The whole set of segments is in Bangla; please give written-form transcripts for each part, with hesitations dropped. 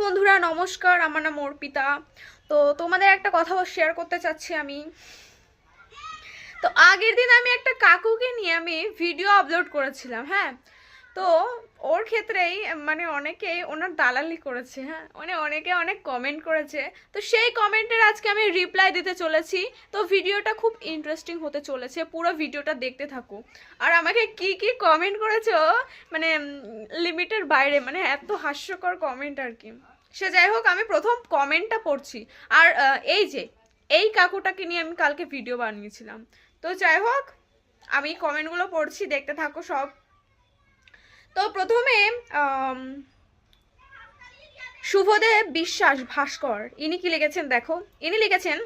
বন্ধুরা নমস্কার, আমার নাম অর্পিতা। তো তোমাদের একটা কথা শেয়ার করতে চাচ্ছি আমি। তো আগের দিন আমি একটা কাকুকে নিয়ে আমি ভিডিও আপলোড করেছিলাম, হ্যাঁ। তো ওর ক্ষেত্রেই মানে অনেকেই ওনার দালালি করেছে, হ্যাঁ, মানে অনেকে অনেক কমেন্ট করেছে। তো সেই কমেন্টের আজকে আমি রিপ্লাই দিতে চলেছি। তো ভিডিওটা খুব ইন্টারেস্টিং হতে চলেছে, পুরো ভিডিওটা দেখতে থাকো। আর আমাকে কি কি কমেন্ট করেছো, মানে লিমিটের বাইরে, মানে এত হাস্যকর কমেন্ট আর কি। সে যাই হোক, আমি প্রথম কমেন্টটা পড়ছি। আর এই কাকুটাকে নিয়ে আমি কালকে ভিডিও বানিয়েছিলাম। তো যাই হোক, আমি কমেন্টগুলো পড়ছি, দেখতে থাকো সব। তো প্রথমে শুভদেব বিশ্বাস ভাস্কর, ইনি কি লিখেছেন দেখো। ইনি লিখেছেন,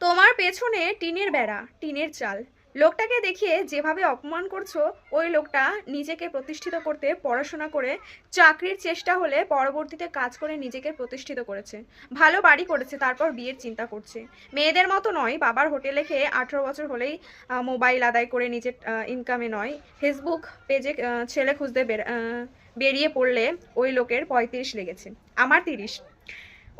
তোমার পেছনে টিনের বেড়া, টিনের চাল, লোকটাকে দেখিয়ে যেভাবে অপমান করছো, ওই লোকটা নিজেকে প্রতিষ্ঠিত করতে পড়াশোনা করে চাকরির চেষ্টা হলে পরবর্তীতে কাজ করে নিজেকে প্রতিষ্ঠিত করেছে, ভালো বাড়ি করেছে, তারপর বিয়ের চিন্তা করছে। মেয়েদের মতো নয়, বাবার হোটেলে খেয়ে 18 বছর হলেই মোবাইল আদায় করে নিজের ইনকামে নয়, ফেসবুক পেজে ছেলে খুঁজতে বেরিয়ে পড়লে ওই লোকের 35 লেগেছে, আমার 30।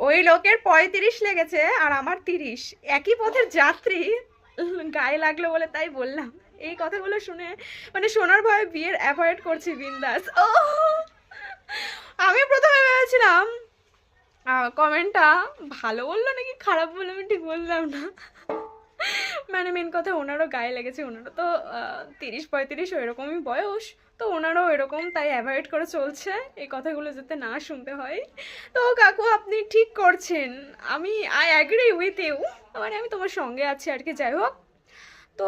ওই লোকের 35 লেগেছে আর আমার 30, একই পথের যাত্রী। গায়ে লাগলো বলে তাই বললাম। এই কথাগুলো শুনে মানে শোনার ভয়ে বিয়ের অ্যাভয়েড করছি বিন্দাস। ও, আমি প্রথমে ভেবেছিলাম কমেন্টটা ভালো বললো নাকি খারাপ বললো, আমি ঠিক বললাম না। মানে মেন কথা, ওনারও গায়ে লেগেছে, ওনারও তো 30-35 ওইরকমই বয়স। তো ওনারও এরকম, তাই অ্যাভয়েড করে চলছে এই কথাগুলো যাতে না শুনতে হয়। তো কাকু আপনি ঠিক করছেন, আই অ্যাগ্রি উইথ ইউ, মানে আমি তোমার সঙ্গে আছি আর কি। যাই হোক, তো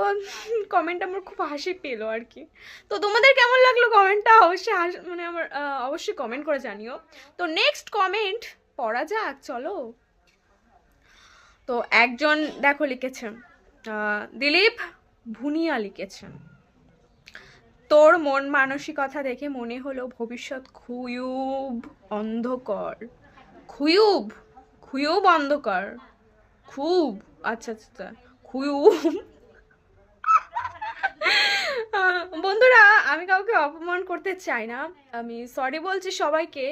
কমেন্ট আমার খুব হাসি পেলো আর কি। তো তোমাদের কেমন লাগলো কমেন্টটা অবশ্যই মানে আমার অবশ্যই কমেন্ট করে জানিও। তো নেক্সট কমেন্ট পড়া যাক, চলো। তো একজন দেখো লিখেছেন, দিলীপ ভুনিয়া লিখেছেন, তোর মন মানসিকতা দেখে মনে হলো ভবিষ্যৎ খুব অন্ধকার। খুব খুব অন্ধকার, খুব, আচ্ছা আচ্ছা, খুব। বন্ধুরা, আমি কাউকে অপমান করতে চাই না, আমি সরি বলছি সবাইকে।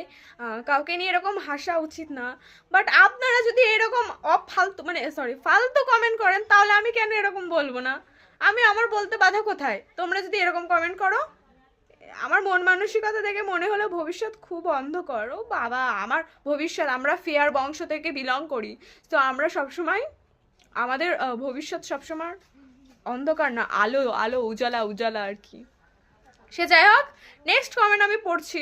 কাউকে নিয়ে এরকম হাসা উচিত না। বাট আপনারা যদি এরকম ফালতু মানে ফালতু কমেন্ট করেন, তাহলে আমি কেন এরকম বলবো না? আমি আমার বলতে বাধা কোথায়? তোমরা যদি এরকম কমেন্ট করো, আমার মন মানসিকতা দেখে মনে হলো ভবিষ্যৎ খুব অন্ধকার। ও বাবা, আমার ভবিষ্যৎ, আমরা ফেয়ার বংশ থেকে বিলং করি। তো আমরা সবসময় আমাদের ভবিষ্যৎ সবসময় অন্ধকার না, আলো আলো, উজালা উজালা আর কি। সে যাই হোক, নেক্সট কমেন্ট আমি পড়ছি।